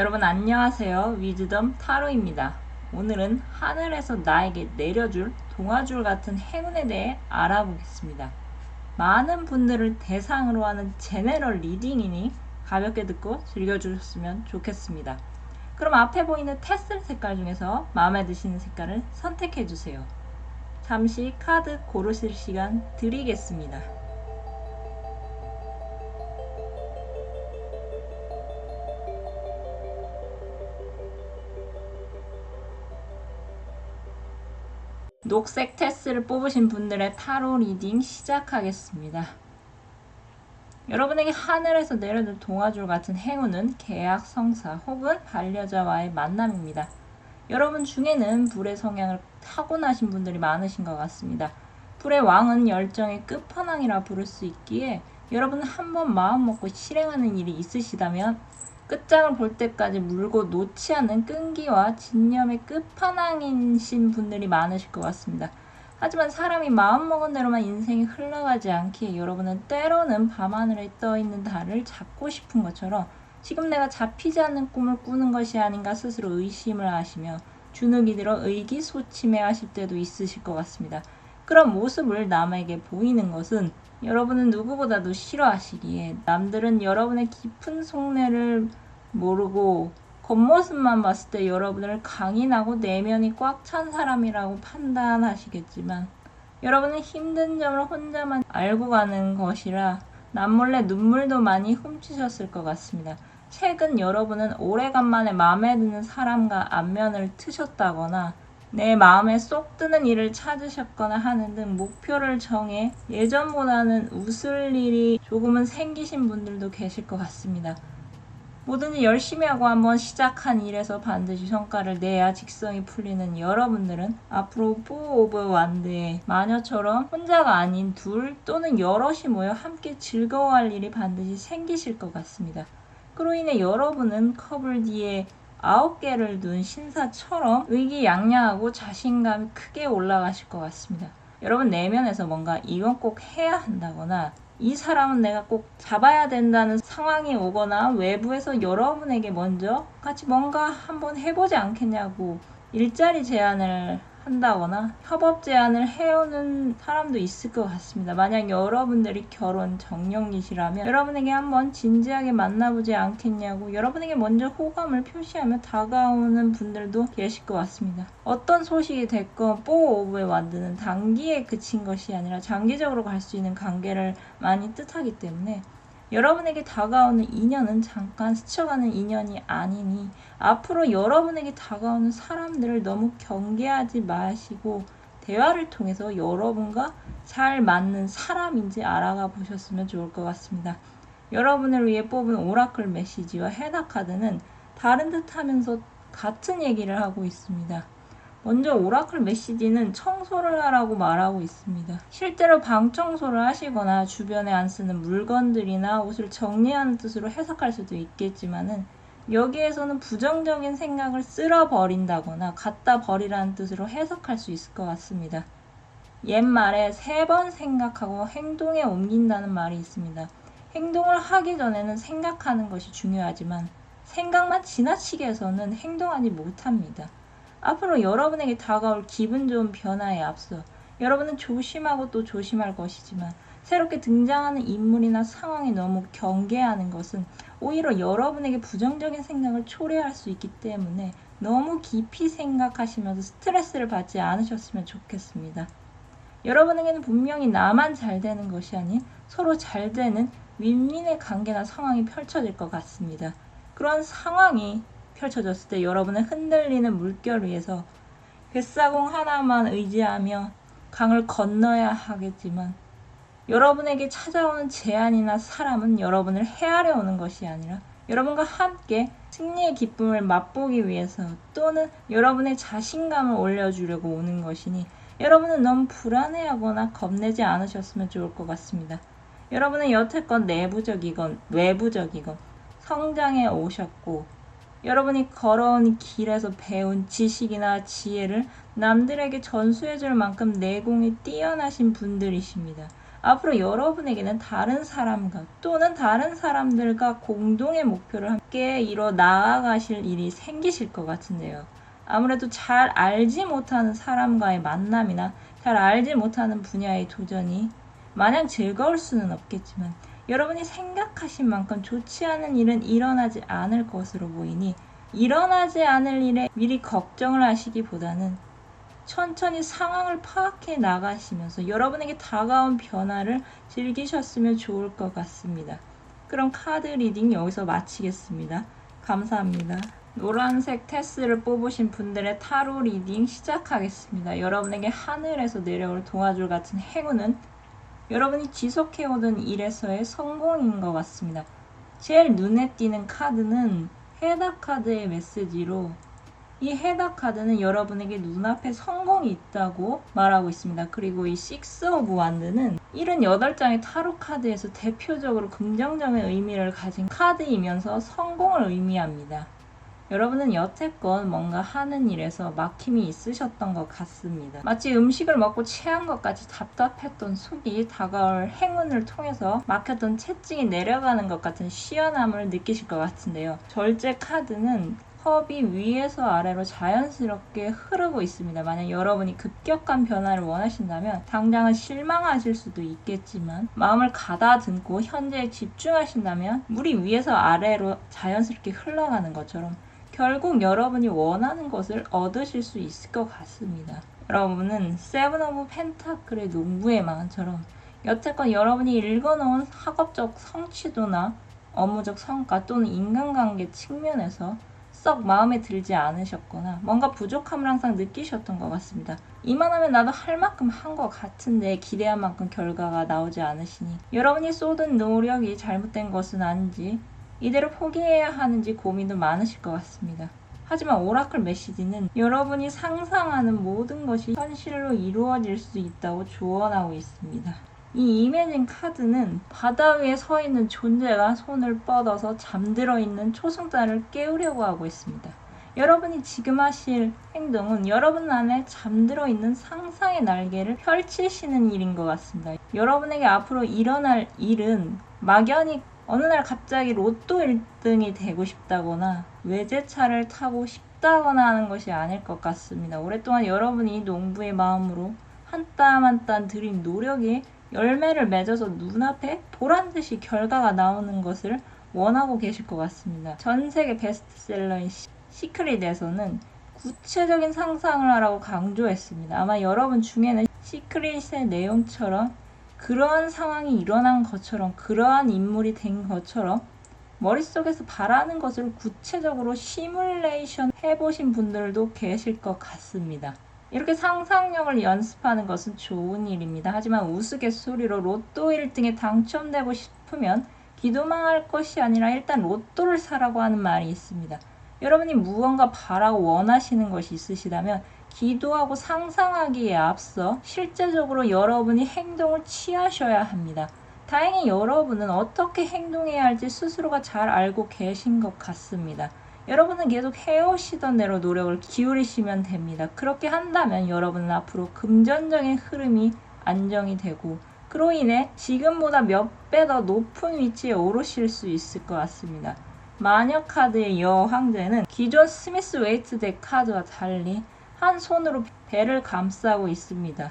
여러분 안녕하세요. 위즈덤 타로입니다. 오늘은 하늘에서 나에게 내려줄 동화줄 같은 행운에 대해 알아보겠습니다. 많은 분들을 대상으로 하는 제네럴 리딩이니 가볍게 듣고 즐겨주셨으면 좋겠습니다. 그럼 앞에 보이는 테슬 색깔 중에서 마음에 드시는 색깔을 선택해주세요. 잠시 카드 고르실 시간 드리겠습니다. 녹색 테스를 뽑으신 분들의 타로 리딩 시작하겠습니다. 여러분에게 하늘에서 내려줄 동화줄 같은 행운은 계약, 성사 혹은 반려자와의 만남입니다. 여러분 중에는 불의 성향을 타고나신 분들이 많으신 것 같습니다. 불의 왕은 열정의 끝판왕이라 부를 수 있기에 여러분 한번 마음먹고 실행하는 일이 있으시다면 끝장을 볼 때까지 물고 놓지 않는 끈기와 진념의 끝판왕이신 분들이 많으실 것 같습니다. 하지만 사람이 마음먹은 대로만 인생이 흘러가지 않기에 여러분은 때로는 밤하늘에 떠있는 달을 잡고 싶은 것처럼 지금 내가 잡히지 않는 꿈을 꾸는 것이 아닌가 스스로 의심을 하시며 주눅이 들어 의기소침해 하실 때도 있으실 것 같습니다. 그런 모습을 남에게 보이는 것은 여러분은 누구보다도 싫어하시기에 남들은 여러분의 깊은 속내를 모르고 겉모습만 봤을 때 여러분을 강인하고 내면이 꽉 찬 사람이라고 판단하시겠지만 여러분은 힘든 점을 혼자만 알고 가는 것이라 남몰래 눈물도 많이 훔치셨을 것 같습니다. 최근 여러분은 오래간만에 마음에 드는 사람과 안면을 트셨다거나 내 마음에 쏙 드는 일을 찾으셨거나 하는 등 목표를 정해 예전보다는 웃을 일이 조금은 생기신 분들도 계실 것 같습니다. 뭐든지 열심히 하고 한번 시작한 일에서 반드시 성과를 내야 직성이 풀리는 여러분들은 앞으로 4 오브 완드의 마녀처럼 혼자가 아닌 둘 또는 여럿이 모여 함께 즐거워할 일이 반드시 생기실 것 같습니다. 그로 인해 여러분은 컵을 뒤에 9개를 둔 신사처럼 의기양양하고 자신감이 크게 올라가실 것 같습니다. 여러분 내면에서 뭔가 이건 꼭 해야 한다거나 이 사람은 내가 꼭 잡아야 된다는 상황이 오거나 외부에서 여러분에게 먼저 같이 뭔가 한번 해보지 않겠냐고 일자리 제안을 한다거나 협업 제안을 해오는 사람도 있을 것 같습니다. 만약 여러분들이 결혼 정령이시라면 여러분에게 한번 진지하게 만나보지 않겠냐고 여러분에게 먼저 호감을 표시하며 다가오는 분들도 계실 것 같습니다. 어떤 소식이 됐건 4 오브의 완드는 단기에 그친 것이 아니라 장기적으로 갈 수 있는 관계를 많이 뜻하기 때문에 여러분에게 다가오는 인연은 잠깐 스쳐가는 인연이 아니니 앞으로 여러분에게 다가오는 사람들을 너무 경계하지 마시고 대화를 통해서 여러분과 잘 맞는 사람인지 알아가 보셨으면 좋을 것 같습니다. 여러분을 위해 뽑은 오라클 메시지와 해당 카드는 다른 듯 하면서 같은 얘기를 하고 있습니다. 먼저 오라클 메시지는 청소를 하라고 말하고 있습니다. 실제로 방 청소를 하시거나 주변에 안 쓰는 물건들이나 옷을 정리하는 뜻으로 해석할 수도 있겠지만은 여기에서는 부정적인 생각을 쓸어버린다거나 갖다 버리라는 뜻으로 해석할 수 있을 것 같습니다. 옛말에 3번 생각하고 행동에 옮긴다는 말이 있습니다. 행동을 하기 전에는 생각하는 것이 중요하지만 생각만 지나치게 해서는 행동하지 못합니다. 앞으로 여러분에게 다가올 기분 좋은 변화에 앞서 여러분은 조심하고 또 조심할 것이지만 새롭게 등장하는 인물이나 상황에 너무 경계하는 것은 오히려 여러분에게 부정적인 생각을 초래할 수 있기 때문에 너무 깊이 생각하시면서 스트레스를 받지 않으셨으면 좋겠습니다. 여러분에게는 분명히 나만 잘 되는 것이 아닌 서로 잘 되는 윈윈의 관계나 상황이 펼쳐질 것 같습니다. 그런 상황이 펼쳐졌을 때 여러분은 흔들리는 물결 위에서 뱃사공 하나만 의지하며 강을 건너야 하겠지만 여러분에게 찾아오는 제안이나 사람은 여러분을 헤아려 오는 것이 아니라 여러분과 함께 승리의 기쁨을 맛보기 위해서 또는 여러분의 자신감을 올려주려고 오는 것이니 여러분은 너무 불안해하거나 겁내지 않으셨으면 좋을 것 같습니다. 여러분은 여태껏 내부적이건 외부적이건 성장해 오셨고 여러분이 걸어온 길에서 배운 지식이나 지혜를 남들에게 전수해줄 만큼 내공이 뛰어나신 분들이십니다. 앞으로 여러분에게는 다른 사람과 또는 다른 사람들과 공동의 목표를 함께 이뤄 나아가실 일이 생기실 것 같은데요. 아무래도 잘 알지 못하는 사람과의 만남이나 잘 알지 못하는 분야의 도전이 마냥 즐거울 수는 없겠지만 여러분이 생각하신 만큼 좋지 않은 일은 일어나지 않을 것으로 보이니 일어나지 않을 일에 미리 걱정을 하시기보다는 천천히 상황을 파악해 나가시면서 여러분에게 다가온 변화를 즐기셨으면 좋을 것 같습니다. 그럼 카드 리딩 여기서 마치겠습니다. 감사합니다. 노란색 테스를 뽑으신 분들의 타로 리딩 시작하겠습니다. 여러분에게 하늘에서 내려올 동화줄 같은 행운은 여러분이 지속해오던 일에서의 성공인 것 같습니다. 제일 눈에 띄는 카드는 해답 카드의 메시지로 이 해답 카드는 여러분에게 눈앞에 성공이 있다고 말하고 있습니다. 그리고 이 식스 오브 완드는 78장의 타로 카드에서 대표적으로 긍정적인 의미를 가진 카드이면서 성공을 의미합니다. 여러분은 여태껏 뭔가 하는 일에서 막힘이 있으셨던 것 같습니다. 마치 음식을 먹고 체한 것 같이 답답했던 속이 다가올 행운을 통해서 막혔던 채찍이 내려가는 것 같은 시원함을 느끼실 것 같은데요. 절제 카드는 컵이 위에서 아래로 자연스럽게 흐르고 있습니다. 만약 여러분이 급격한 변화를 원하신다면 당장은 실망하실 수도 있겠지만 마음을 가다듬고 현재에 집중하신다면 물이 위에서 아래로 자연스럽게 흘러가는 것처럼 결국 여러분이 원하는 것을 얻으실 수 있을 것 같습니다. 여러분은 세븐 오브 펜타클의 농부의 마음처럼 여태껏 여러분이 읽어놓은 학업적 성취도나 업무적 성과 또는 인간관계 측면에서 썩 마음에 들지 않으셨거나 뭔가 부족함을 항상 느끼셨던 것 같습니다. 이만하면 나도 할 만큼 한 것 같은데 기대한 만큼 결과가 나오지 않으시니 여러분이 쏟은 노력이 잘못된 것은 아닌지 이대로 포기해야 하는지 고민도 많으실 것 같습니다. 하지만 오라클 메시지는 여러분이 상상하는 모든 것이 현실로 이루어질 수 있다고 조언하고 있습니다. 이 이매진 카드는 바다 위에 서 있는 존재가 손을 뻗어서 잠들어 있는 초승달을 깨우려고 하고 있습니다. 여러분이 지금 하실 행동은 여러분 안에 잠들어 있는 상상의 날개를 펼치시는 일인 것 같습니다. 여러분에게 앞으로 일어날 일은 막연히 어느 날 갑자기 로또 1등이 되고 싶다거나 외제차를 타고 싶다거나 하는 것이 아닐 것 같습니다. 오랫동안 여러분이 농부의 마음으로 한 땀 한 땀 들인 노력이 열매를 맺어서 눈앞에 보란듯이 결과가 나오는 것을 원하고 계실 것 같습니다. 전 세계 베스트셀러인 시크릿에서는 구체적인 상상을 하라고 강조했습니다. 아마 여러분 중에는 시크릿의 내용처럼 그러한 상황이 일어난 것처럼 그러한 인물이 된 것처럼 머릿속에서 바라는 것을 구체적으로 시뮬레이션 해보신 분들도 계실 것 같습니다. 이렇게 상상력을 연습하는 것은 좋은 일입니다. 하지만 우스갯소리로 로또 1등에 당첨되고 싶으면 기도만 할 것이 아니라 일단 로또를 사라고 하는 말이 있습니다. 여러분이 무언가 바라고 원하시는 것이 있으시다면 기도하고 상상하기에 앞서 실제적으로 여러분이 행동을 취하셔야 합니다. 다행히 여러분은 어떻게 행동해야 할지 스스로가 잘 알고 계신 것 같습니다. 여러분은 계속 해오시던 대로 노력을 기울이시면 됩니다. 그렇게 한다면 여러분은 앞으로 금전적인 흐름이 안정이 되고 그로 인해 지금보다 몇 배 더 높은 위치에 오르실 수 있을 것 같습니다. 마녀 카드의 여왕제는 기존 스미스 웨이트 덱 카드와 달리 한 손으로 배를 감싸고 있습니다.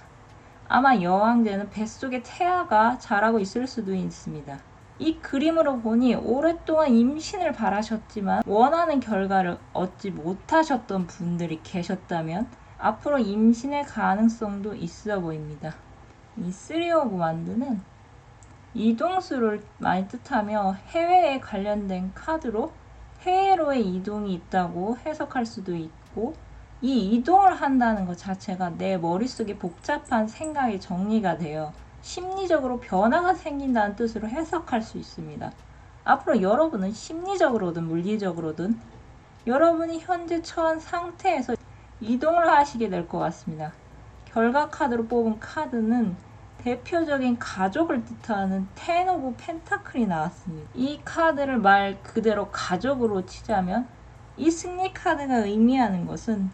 아마 여왕제는 뱃속에 태아가 자라고 있을 수도 있습니다. 이 그림으로 보니 오랫동안 임신을 바라셨지만 원하는 결과를 얻지 못하셨던 분들이 계셨다면 앞으로 임신의 가능성도 있어 보입니다. 이 쓰리 오브 완드는 이동수를 많이 뜻하며 해외에 관련된 카드로 해외로의 이동이 있다고 해석할 수도 있고 이 이동을 한다는 것 자체가 내 머릿속에 복잡한 생각이 정리가 되어 심리적으로 변화가 생긴다는 뜻으로 해석할 수 있습니다. 앞으로 여러분은 심리적으로든 물리적으로든 여러분이 현재 처한 상태에서 이동을 하시게 될 것 같습니다. 결과 카드로 뽑은 카드는 대표적인 가족을 뜻하는 텐 오브 펜타클이 나왔습니다. 이 카드를 말 그대로 가족으로 치자면 이 승리 카드가 의미하는 것은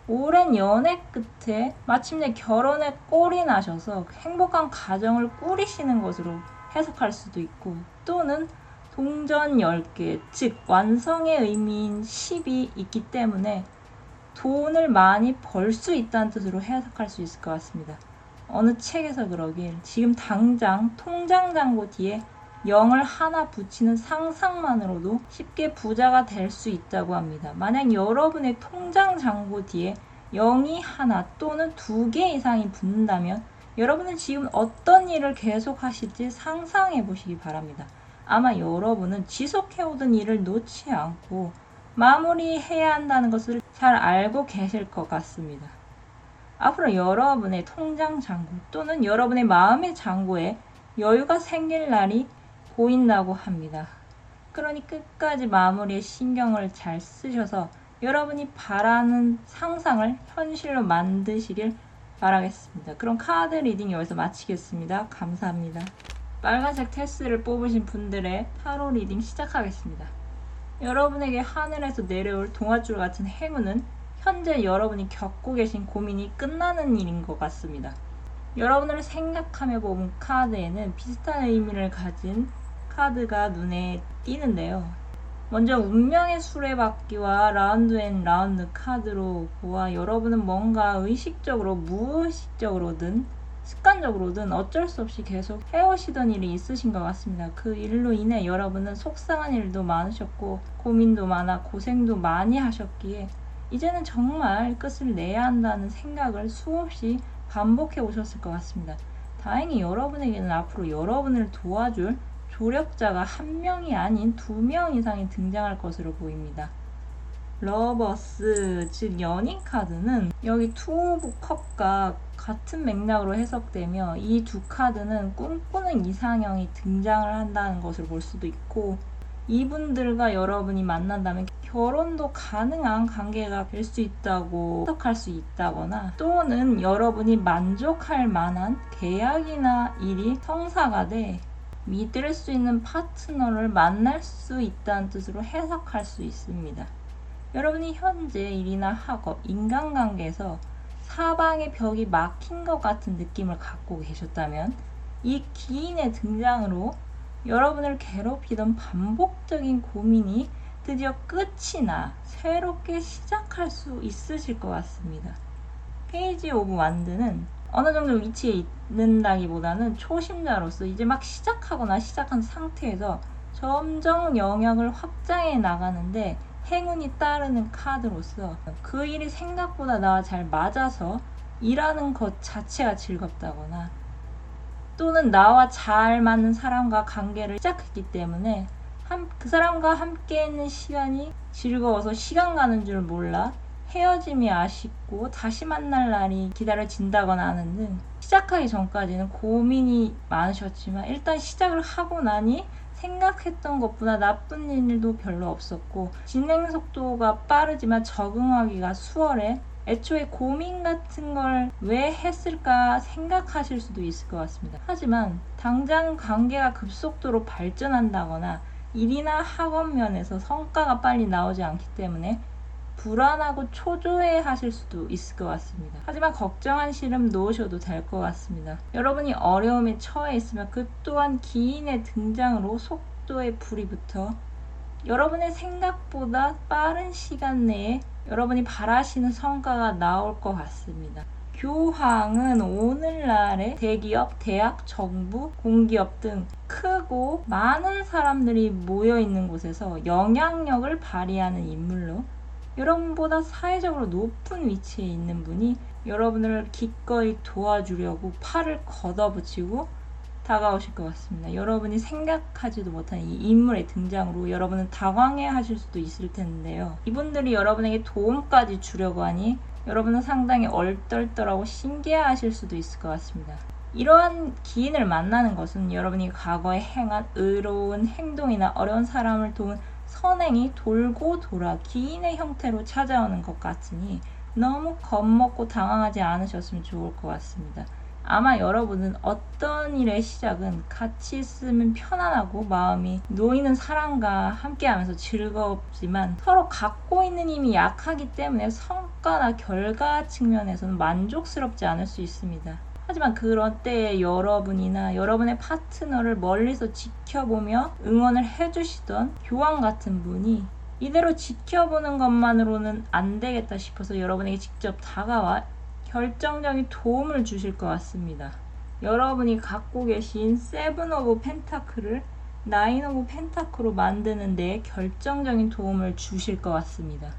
오랜 연애 끝에 마침내 결혼에 꼴이 나셔서 행복한 가정을 꾸리시는 것으로 해석할 수도 있고, 또는 동전 10개, 즉 완성의 의미인 10이 있기 때문에 돈을 많이 벌 수 있다는 뜻으로 해석할 수 있을 것 같습니다. 어느 책에서 그러길 지금 당장 통장 잔고 뒤에 0을 하나 붙이는 상상만으로도 쉽게 부자가 될 수 있다고 합니다. 만약 여러분의 통장 잔고 뒤에 0이 하나 또는 2개 이상이 붙는다면 여러분은 지금 어떤 일을 계속 하실지 상상해 보시기 바랍니다. 아마 여러분은 지속해오던 일을 놓지 않고 마무리해야 한다는 것을 잘 알고 계실 것 같습니다. 앞으로 여러분의 통장 잔고 또는 여러분의 마음의 잔고에 여유가 생길 날이 보인다고 합니다. 그러니 끝까지 마무리에 신경을 잘 쓰셔서 여러분이 바라는 상상을 현실로 만드시길 바라겠습니다. 그럼 카드 리딩 여기서 마치겠습니다. 감사합니다. 빨간색 테스를 뽑으신 분들의 타로 리딩 시작하겠습니다. 여러분에게 하늘에서 내려올 동아줄 같은 행운은 현재 여러분이 겪고 계신 고민이 끝나는 일인 것 같습니다. 여러분을 생각하며 뽑은 카드에는 비슷한 의미를 가진 카드가 눈에 띄는데요. 먼저 운명의 수레바퀴와 라운드 앤 라운드 카드로 보아 여러분은 뭔가 의식적으로 무의식적으로든 습관적으로든 어쩔 수 없이 계속 해오시던 일이 있으신 것 같습니다. 그 일로 인해 여러분은 속상한 일도 많으셨고 고민도 많아 고생도 많이 하셨기에 이제는 정말 끝을 내야 한다는 생각을 수없이 반복해 오셨을 것 같습니다. 다행히 여러분에게는 앞으로 여러분을 도와줄 조력자가 1명이 아닌 2명 이상이 등장할 것으로 보입니다. 러버스, 즉 연인 카드는 여기 투 오브 컵과 같은 맥락으로 해석되며 이 두 카드는 꿈꾸는 이상형이 등장을 한다는 것을 볼 수도 있고, 이분들과 여러분이 만난다면 결혼도 가능한 관계가 될 수 있다고 해석할 수 있다거나, 또는 여러분이 만족할 만한 계약이나 일이 성사가 돼 믿을 수 있는 파트너를 만날 수 있다는 뜻으로 해석할 수 있습니다. 여러분이 현재 일이나 학업, 인간관계에서 사방의 벽이 막힌 것 같은 느낌을 갖고 계셨다면 이 기인의 등장으로 여러분을 괴롭히던 반복적인 고민이 드디어 끝이 나 새롭게 시작할 수 있으실 것 같습니다. 페이지 오브 완드는 어느 정도 위치에 있는다기보다는 초심자로서 이제 막 시작한 상태에서 점점 영역을 확장해 나가는데 행운이 따르는 카드로서 그 일이 생각보다 나와 잘 맞아서 일하는 것 자체가 즐겁다거나, 또는 나와 잘 맞는 사람과 관계를 시작했기 때문에 그 사람과 함께 있는 시간이 즐거워서 시간 가는 줄 몰라 헤어짐이 아쉽고 다시 만날 날이 기다려진다거나 하는 등 시작하기 전까지는 고민이 많으셨지만 일단 시작을 하고 나니 생각했던 것보다 나쁜 일도 별로 없었고 진행 속도가 빠르지만 적응하기가 수월해 애초에 고민 같은 걸 왜 했을까 생각하실 수도 있을 것 같습니다. 하지만 당장 관계가 급속도로 발전한다거나 일이나 학업 면에서 성과가 빨리 나오지 않기 때문에 불안하고 초조해 하실 수도 있을 것 같습니다. 하지만 걱정한 시름 놓으셔도 될 것 같습니다. 여러분이 어려움에 처해 있으면 그 또한 기인의 등장으로 속도에 불이 붙어 여러분의 생각보다 빠른 시간 내에 여러분이 바라시는 성과가 나올 것 같습니다. 교황은 오늘날의 대기업, 대학, 정부, 공기업 등 크고 많은 사람들이 모여있는 곳에서 영향력을 발휘하는 인물로 여러분보다 사회적으로 높은 위치에 있는 분이 여러분을 기꺼이 도와주려고 팔을 걷어붙이고 다가오실 것 같습니다. 여러분이 생각하지도 못한 이 인물의 등장으로 여러분은 당황해 하실 수도 있을 텐데요. 이분들이 여러분에게 도움까지 주려고 하니 여러분은 상당히 얼떨떨하고 신기해 하실 수도 있을 것 같습니다. 이러한 기인을 만나는 것은 여러분이 과거에 행한 의로운 행동이나 어려운 사람을 도운 선행이 돌고 돌아 기인의 형태로 찾아오는 것 같으니 너무 겁먹고 당황하지 않으셨으면 좋을 것 같습니다. 아마 여러분은 어떤 일의 시작은 같이 있으면 편안하고 마음이 놓이는 사람과 함께하면서 즐겁지만 서로 갖고 있는 힘이 약하기 때문에 성과나 결과 측면에서는 만족스럽지 않을 수 있습니다. 하지만 그런 때에 여러분이나 여러분의 파트너를 멀리서 지켜보며 응원을 해주시던 교황 같은 분이 이대로 지켜보는 것만으로는 안 되겠다 싶어서 여러분에게 직접 다가와 결정적인 도움을 주실 것 같습니다. 여러분이 갖고 계신 세븐 오브 펜타클을 나인 오브 펜타클로 만드는 데 결정적인 도움을 주실 것 같습니다.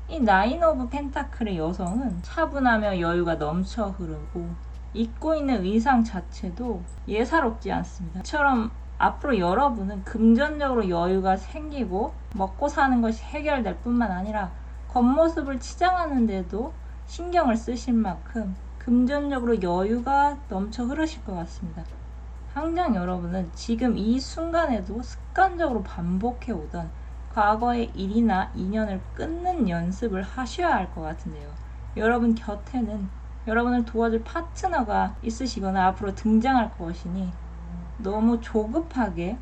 이 나인 오브 펜타클의 여성은 차분하며 여유가 넘쳐 흐르고 입고 있는 의상 자체도 예사롭지 않습니다. 이처럼 앞으로 여러분은 금전적으로 여유가 생기고 먹고 사는 것이 해결될 뿐만 아니라 겉모습을 치장하는 데도 신경을 쓰실 만큼 금전적으로 여유가 넘쳐 흐르실 것 같습니다. 당장 여러분은 지금 이 순간에도 습관적으로 반복해 오던 과거의 일이나 인연을 끊는 연습을 하셔야 할 것 같은데요. 여러분 곁에는 여러분을 도와줄 파트너가 있으시거나 앞으로 등장할 것이니 너무 조급하게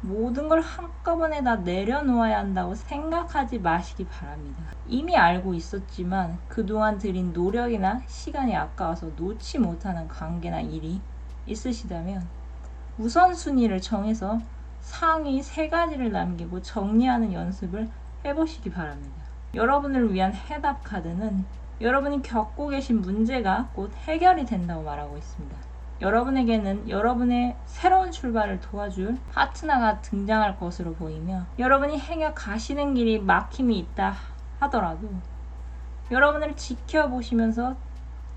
모든 걸 한꺼번에 다 내려놓아야 한다고 생각하지 마시기 바랍니다. 이미 알고 있었지만 그동안 들인 노력이나 시간이 아까워서 놓지 못하는 관계나 일이 있으시다면 우선순위를 정해서 상위 3가지를 남기고 정리하는 연습을 해보시기 바랍니다. 여러분을 위한 해답 카드는 여러분이 겪고 계신 문제가 곧 해결이 된다고 말하고 있습니다. 여러분에게는 여러분의 새로운 출발을 도와줄 파트너가 등장할 것으로 보이며 여러분이 행여 가시는 길이 막힘이 있다 하더라도 여러분을 지켜보시면서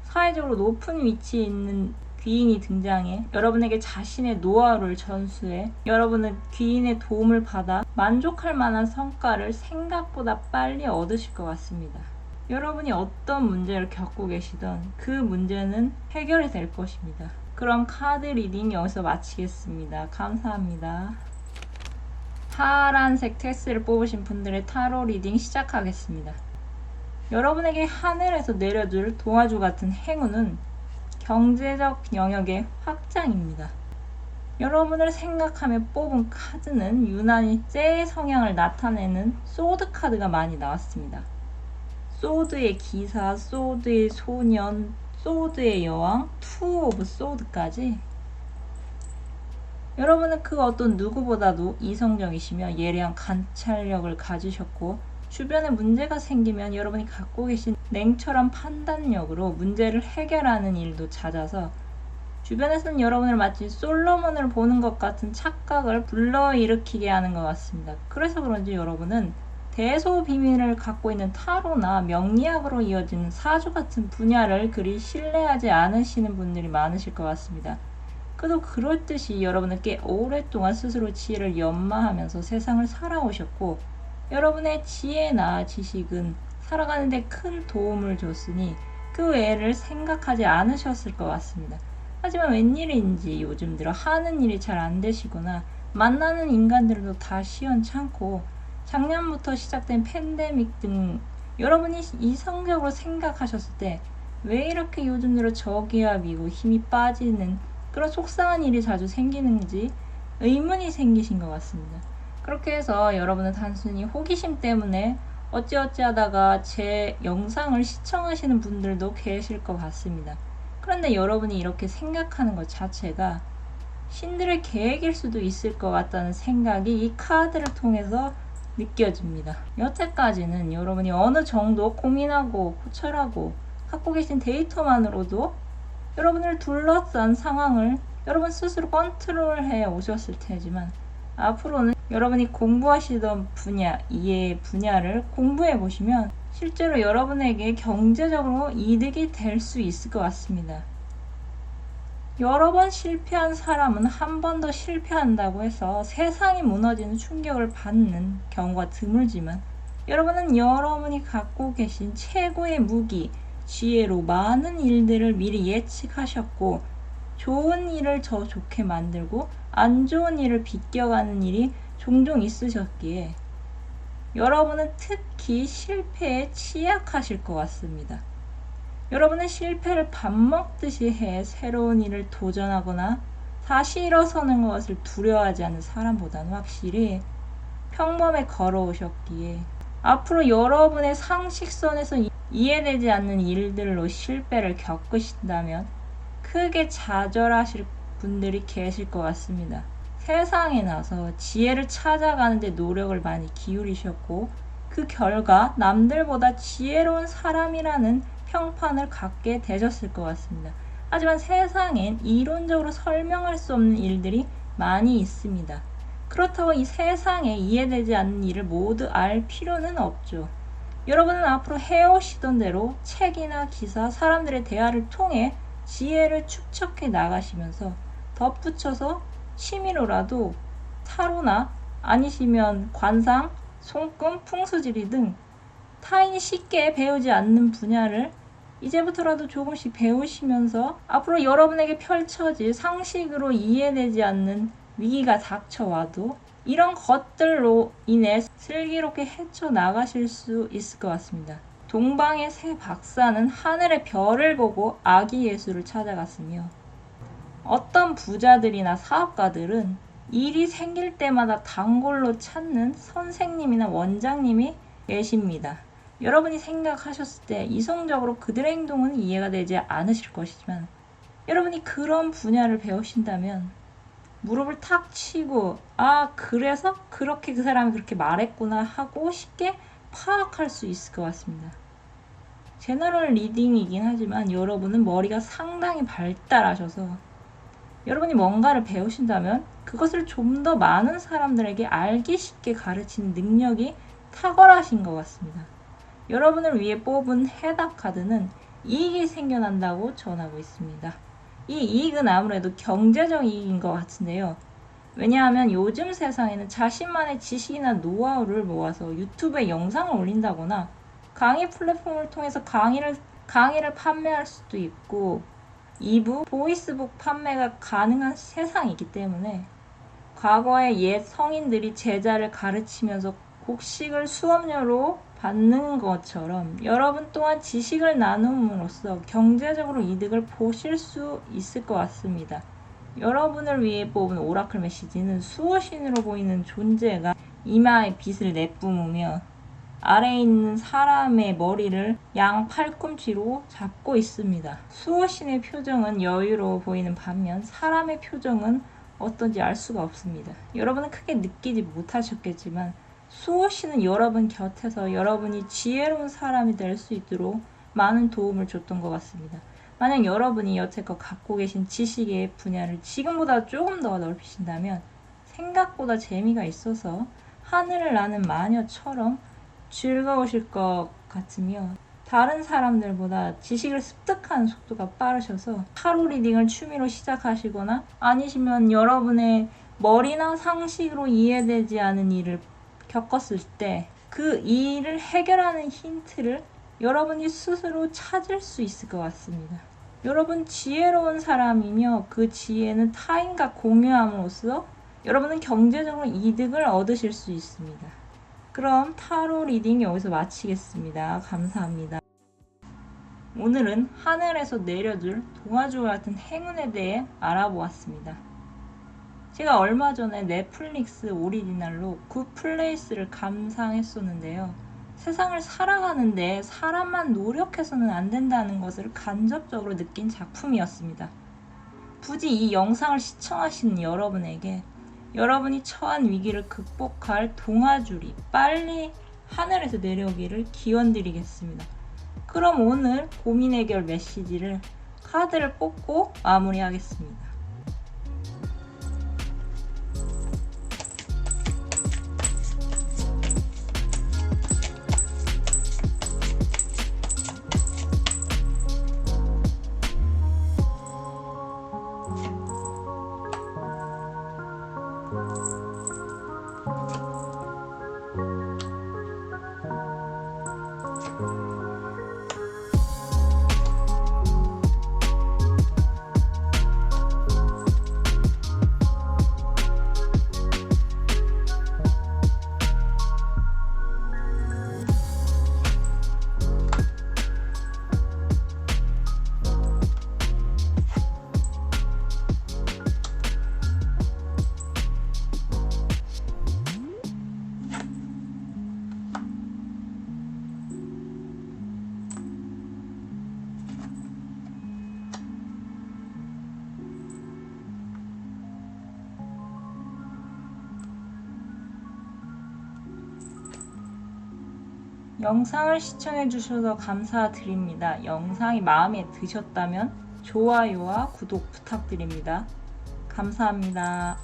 사회적으로 높은 위치에 있는 귀인이 등장해 여러분에게 자신의 노하우를 전수해 여러분은 귀인의 도움을 받아 만족할 만한 성과를 생각보다 빨리 얻으실 것 같습니다. 여러분이 어떤 문제를 겪고 계시던 그 문제는 해결이 될 것입니다. 그럼 카드 리딩 여기서 마치겠습니다. 감사합니다. 파란색 테스를 뽑으신 분들의 타로 리딩 시작하겠습니다. 여러분에게 하늘에서 내려줄 동화주 같은 행운은 경제적 영역의 확장입니다. 여러분을 생각하며 뽑은 카드는 유난히 제 성향을 나타내는 소드 카드가 많이 나왔습니다. 소드의 기사, 소드의 소년, 소드의 여왕, 투 오브 소드까지 여러분은 그 어떤 누구보다도 이성적이시며 예리한 관찰력을 가지셨고 주변에 문제가 생기면 여러분이 갖고 계신 냉철한 판단력으로 문제를 해결하는 일도 잦아서 주변에서는 여러분을 마치 솔로몬을 보는 것 같은 착각을 불러일으키게 하는 것 같습니다. 그래서 그런지 여러분은 대소비밀을 갖고 있는 타로나 명리학으로 이어지는 사주 같은 분야를 그리 신뢰하지 않으시는 분들이 많으실 것 같습니다. 그도 그렇듯이 여러분은 꽤 오랫동안 스스로 지혜를 연마하면서 세상을 살아오셨고 여러분의 지혜나 지식은 살아가는 데 큰 도움을 줬으니 그 외를 생각하지 않으셨을 것 같습니다. 하지만 웬일인지 요즘 들어 하는 일이 잘 안 되시거나 만나는 인간들도 다 시원찮고 작년부터 시작된 팬데믹 등 여러분이 이성적으로 생각하셨을 때 왜 이렇게 요즘 들어 저기압이고 힘이 빠지는 그런 속상한 일이 자주 생기는지 의문이 생기신 것 같습니다. 그렇게 해서 여러분은 단순히 호기심 때문에 어찌어찌 하다가 제 영상을 시청하시는 분들도 계실 것 같습니다. 그런데 여러분이 이렇게 생각하는 것 자체가 신들의 계획일 수도 있을 것 같다는 생각이 이 카드를 통해서 느껴집니다. 여태까지는 여러분이 어느 정도 고민하고 고찰하고 갖고 계신 데이터만으로도 여러분을 둘러싼 상황을 여러분 스스로 컨트롤해 오셨을 테지만 앞으로는 여러분이 공부하시던 분야, 이해의 분야를 공부해 보시면 실제로 여러분에게 경제적으로 이득이 될 수 있을 것 같습니다. 여러 번 실패한 사람은 한 번 더 실패한다고 해서 세상이 무너지는 충격을 받는 경우가 드물지만 여러분은 여러분이 갖고 계신 최고의 무기, 지혜로 많은 일들을 미리 예측하셨고 좋은 일을 더 좋게 만들고 안 좋은 일을 비껴가는 일이 종종 있으셨기에 여러분은 특히 실패에 취약하실 것 같습니다. 여러분은 실패를 밥 먹듯이 해 새로운 일을 도전하거나 다시 일어서는 것을 두려워하지 않는 사람보다는 확실히 평범에 걸어오셨기에 앞으로 여러분의 상식선에서 이해되지 않는 일들로 실패를 겪으신다면 크게 좌절하실 분들이 계실 것 같습니다. 세상에 나서 지혜를 찾아가는데 노력을 많이 기울이셨고 그 결과 남들보다 지혜로운 사람이라는 평판을 갖게 되셨을 것 같습니다. 하지만 세상엔 이론적으로 설명할 수 없는 일들이 많이 있습니다. 그렇다고 이 세상에 이해되지 않는 일을 모두 알 필요는 없죠. 여러분은 앞으로 해오시던 대로 책이나 기사, 사람들의 대화를 통해 지혜를 축적해 나가시면서 덧붙여서 취미로라도 타로나 아니시면 관상, 손금, 풍수지리 등 타인이 쉽게 배우지 않는 분야를 이제부터라도 조금씩 배우시면서 앞으로 여러분에게 펼쳐질 상식으로 이해되지 않는 위기가 닥쳐와도 이런 것들로 인해 슬기롭게 헤쳐나가실 수 있을 것 같습니다. 동방의 새 박사는 하늘의 별을 보고 아기 예수를 찾아갔으며 어떤 부자들이나 사업가들은 일이 생길 때마다 단골로 찾는 선생님이나 원장님이 계십니다. 여러분이 생각하셨을 때 이성적으로 그들의 행동은 이해가 되지 않으실 것이지만 여러분이 그런 분야를 배우신다면 무릎을 탁 치고 그래서 그렇게 그 사람이 그렇게 말했구나 하고 쉽게 파악할 수 있을 것 같습니다. 제너럴 리딩이긴 하지만 여러분은 머리가 상당히 발달하셔서 여러분이 뭔가를 배우신다면 그것을 좀 더 많은 사람들에게 알기 쉽게 가르치는 능력이 탁월하신 것 같습니다. 여러분을 위해 뽑은 해답 카드는 이익이 생겨난다고 전하고 있습니다. 이 이익은 아무래도 경제적 이익인 것 같은데요. 왜냐하면 요즘 세상에는 자신만의 지식이나 노하우를 모아서 유튜브에 영상을 올린다거나 강의 플랫폼을 통해서 강의를 판매할 수도 있고 이북, 보이스북 판매가 가능한 세상이기 때문에 과거의 옛 성인들이 제자를 가르치면서 곡식을 수업료로 받는 것처럼 여러분 또한 지식을 나눔으로써 경제적으로 이득을 보실 수 있을 것 같습니다. 여러분을 위해 뽑은 오라클 메시지는 수호신으로 보이는 존재가 이마에 빛을 내뿜으며 아래에 있는 사람의 머리를 양 팔꿈치로 잡고 있습니다. 수호신의 표정은 여유로워 보이는 반면 사람의 표정은 어떤지 알 수가 없습니다. 여러분은 크게 느끼지 못하셨겠지만 수호신은 여러분 곁에서 여러분이 지혜로운 사람이 될 수 있도록 많은 도움을 줬던 것 같습니다. 만약 여러분이 여태껏 갖고 계신 지식의 분야를 지금보다 조금 더 넓히신다면 생각보다 재미가 있어서 하늘을 나는 마녀처럼 즐거우실 것 같으며 다른 사람들보다 지식을 습득하는 속도가 빠르셔서 타로 리딩을 취미로 시작하시거나 아니시면 여러분의 머리나 상식으로 이해되지 않은 일을 겪었을 때 그 일을 해결하는 힌트를 여러분이 스스로 찾을 수 있을 것 같습니다. 여러분 지혜로운 사람이며 그 지혜는 타인과 공유함으로써 여러분은 경제적으로 이득을 얻으실 수 있습니다. 그럼 타로 리딩 여기서 마치겠습니다. 감사합니다. 오늘은 하늘에서 내려줄 동화줄 같은 행운에 대해 알아보았습니다. 제가 얼마 전에 넷플릭스 오리지널로 굿플레이스를 감상했었는데요. 세상을 살아가는데 사람만 노력해서는 안 된다는 것을 간접적으로 느낀 작품이었습니다. 부디 이 영상을 시청하시는 여러분에게 여러분이 처한 위기를 극복할 동화줄이 빨리 하늘에서 내려오기를 기원드리겠습니다. 그럼 오늘 고민 해결 메시지를 카드를 뽑고 마무리하겠습니다. 영상을 시청해 주셔서 감사드립니다. 영상이 마음에 드셨다면 좋아요와 구독 부탁드립니다. 감사합니다.